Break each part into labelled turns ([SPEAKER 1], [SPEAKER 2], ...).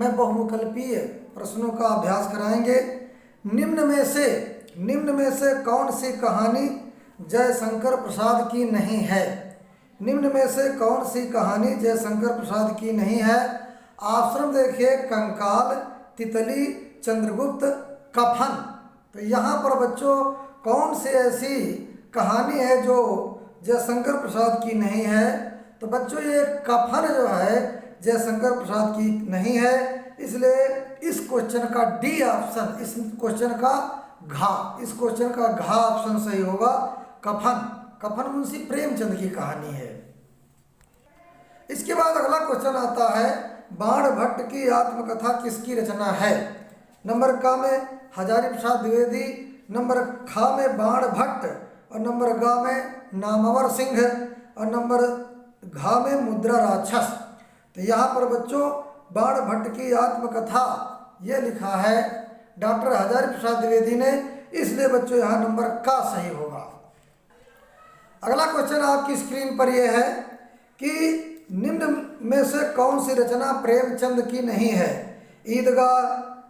[SPEAKER 1] में बहुविकल्पीय प्रश्नों का अभ्यास कराएंगे। निम्न में से कौन सी कहानी जयशंकर प्रसाद की नहीं है? निम्न में से कौन सी कहानी जयशंकर प्रसाद की नहीं है? ऑप्शन देखिए, कंकाल, तितली, चंद्रगुप्त, कफन। तो यहाँ पर बच्चों कौन सी ऐसी कहानी है जो जयशंकर प्रसाद की नहीं है? तो बच्चों ये कफन जो है जयशंकर प्रसाद की नहीं है, इसलिए इस क्वेश्चन का डी ऑप्शन, इस क्वेश्चन का घा ऑप्शन सही होगा। कफन मुंशी प्रेमचंद की कहानी है। इसके बाद अगला क्वेश्चन आता है, बाण भट्ट की आत्मकथा किसकी रचना है? नंबर क में हजारी प्रसाद द्विवेदी, नंबर ख में बाण भट्ट और नंबर ग में नामवर सिंह और नंबर घ में मुद्रा राक्षस। तो यहाँ पर बच्चों बाण भट्ट की आत्मकथा ये लिखा है डॉक्टर हजारी प्रसाद द्विवेदी ने, इसलिए बच्चों यहाँ नंबर का सही होगा। अगला क्वेश्चन आपकी स्क्रीन पर यह है कि निम्न में से कौन सी रचना प्रेमचंद की नहीं है? ईदगाह,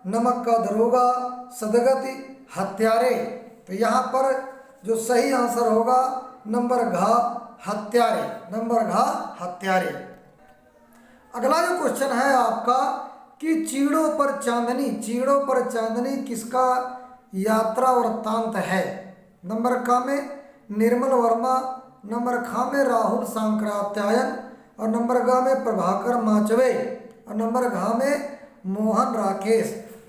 [SPEAKER 1] नमक का दरोगा, सदगति, हत्यारे। तो यहाँ पर जो सही आंसर होगा नंबर घ हत्यारे, नंबर घ हत्यारे। अगला जो क्वेश्चन है आपका कि चीड़ों पर चांदनी किसका यात्रा वृत्तांत है? नंबर क में निर्मल वर्मा, नंबर ख में राहुल सांक्रात्यायन और नंबर ग में प्रभाकर माचवे और नंबर घ में मोहन राकेश।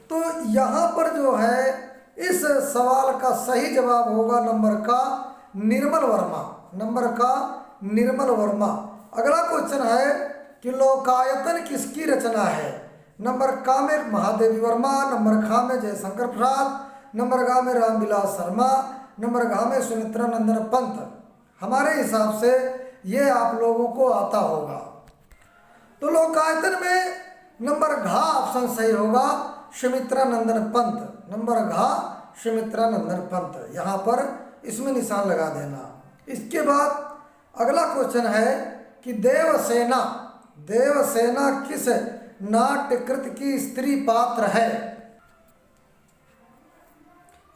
[SPEAKER 1] तो यहाँ पर जो है इस सवाल का सही जवाब होगा नंबर का निर्मल वर्मा, नंबर का निर्मल वर्मा। अगला क्वेश्चन है कि लोकायतन किसकी रचना है? नंबर क में महादेवी वर्मा, नंबर ख में जयशंकर प्रसाद, नंबर घ में रामविलास शर्मा, नंबर घ में सुमित्रा नंदन पंत। हमारे हिसाब से ये आप लोगों को आता होगा। तो लोकायतन में नंबर घ ऑप्शन सही होगा, सुमित्रा नंदन पंत, नंबर घ सुमित्रा नंदन पंत। यहाँ पर इसमें निशान लगा देना। इसके बाद अगला क्वेश्चन है कि देवसेना किस नाट्यकृत की स्त्री पात्र है?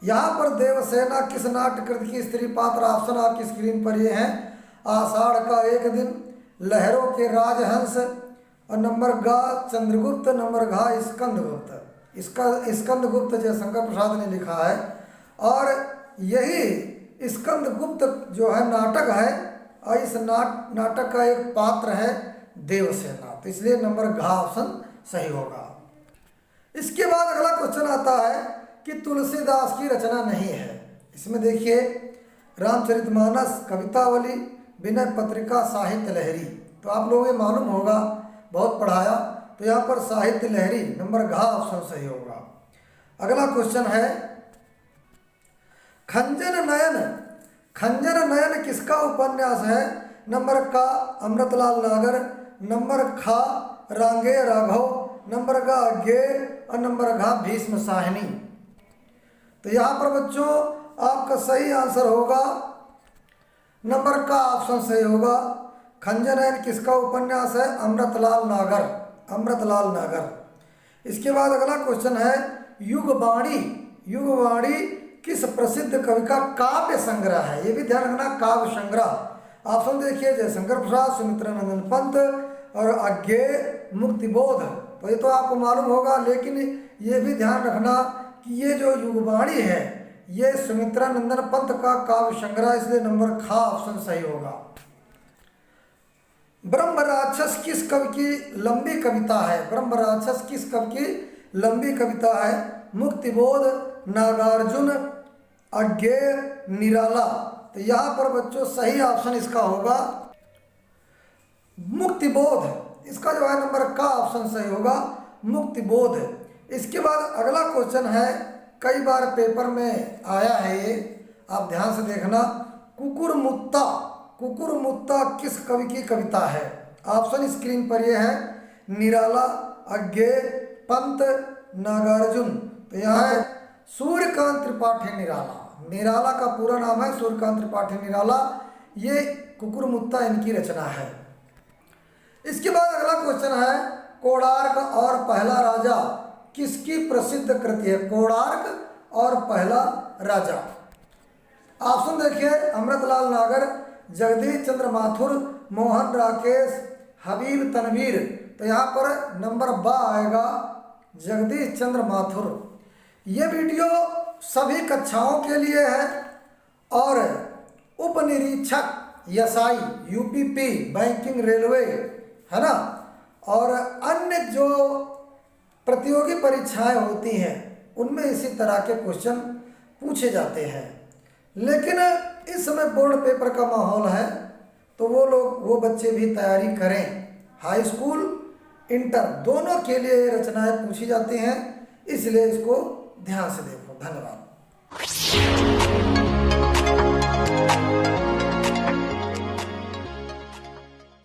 [SPEAKER 1] यहाँ पर देवसेना किस नाट्यकृत की स्त्री पात्र? ऑप्शन आपकी स्क्रीन पर ये है, आषाढ़ का एक दिन, लहरों के राजहंस और नंबर ग चंद्रगुप्त, नंबर घ स्कंदगुप्त। इसका स्कंदगुप्त जयशंकर प्रसाद ने लिखा है और यही स्कंदगुप्त जो है नाटक है और इस नाटक का एक पात्र है देवसेना। तो इसलिए नंबर घ ऑप्शन सही होगा। इसके बाद अगला क्वेश्चन आता है कि तुलसीदास की रचना नहीं है। इसमें देखिए, रामचरितमानस, कवितावली, विनय पत्रिका, साहित्य लहरी। तो आप लोगों को मालूम होगा, बहुत पढ़ाया। तो यहाँ पर साहित्य लहरी, नंबर घ ऑप्शन सही होगा। अगला क्वेश्चन है, खंजर नयन किसका उपन्यास है? नंबर क अमृतलाल नागर, नंबर ख रांगेय राघव, नंबर ग गे और नंबर घ भीष्म साहनी। तो यहाँ पर बच्चों आपका सही आंसर होगा नंबर का ऑप्शन सही होगा। खंजर नयन किसका उपन्यास है? अमृतलाल नागर। इसके बाद अगला क्वेश्चन है, युगवाणी किस प्रसिद्ध कवि का काव्य संग्रह है? ये भी ध्यान रखना, काव्य संग्रह। ऑप्शन देखिए, जयशंकर प्रसाद, सुमित्रा नंदन पंत और अज्ञेय मुक्तिबोध। तो ये तो आपको मालूम होगा, लेकिन ये भी ध्यान रखना कि ये जो युगवाणी है ये सुमित्रा नंदन पंत का काव्य संग्रह, इसलिए नंबर ख ऑप्शन सही होगा। ब्रह्म राक्षस किस कवि की लंबी कविता है? ब्रह्म राक्षस किस कवि की लंबी कविता है? मुक्तिबोध, नागार्जुन, अज्ञेय, निराला। तो यहाँ पर बच्चों सही ऑप्शन इसका होगा मुक्तिबोध। इसका जो है नंबर का ऑप्शन सही होगा, मुक्तिबोध। इसके बाद अगला क्वेश्चन है, कई बार पेपर में आया है ये, आप ध्यान से देखना। कुकुरमुत्ता किस कवि की कविता है? ऑप्शन स्क्रीन पर ये है, निराला, अज्ञेय, पंत, नागार्जुन। तो यहाँ है सूर्यकांत त्रिपाठी निराला का पूरा नाम है सूर्यकांत त्रिपाठी निराला। ये कुकुरमुत्ता इनकी रचना है। इसके बाद अगला क्वेश्चन है, कोणार्क और पहला राजा किसकी प्रसिद्ध कृति है? कोणार्क और पहला राजा। ऑप्शन देखिए, अमृतलाल नागर, जगदीश चंद्र माथुर, मोहन राकेश, हबीब तनवीर। तो यहाँ पर नंबर बा आएगा, जगदीश चंद्र माथुर। ये वीडियो सभी कक्षाओं के लिए है और उप निरीक्षक एसआई, यूपीपी, बैंकिंग, रेलवे, है ना, और अन्य जो प्रतियोगी परीक्षाएं होती हैं उनमें इसी तरह के क्वेश्चन पूछे जाते हैं। लेकिन इस समय बोर्ड पेपर का माहौल है तो वो बच्चे भी तैयारी करें। हाई स्कूल, इंटर दोनों के लिए ये रचनाएं पूछी जाती हैं, इसलिए इसको ध्यान से देखो। धन्यवाद।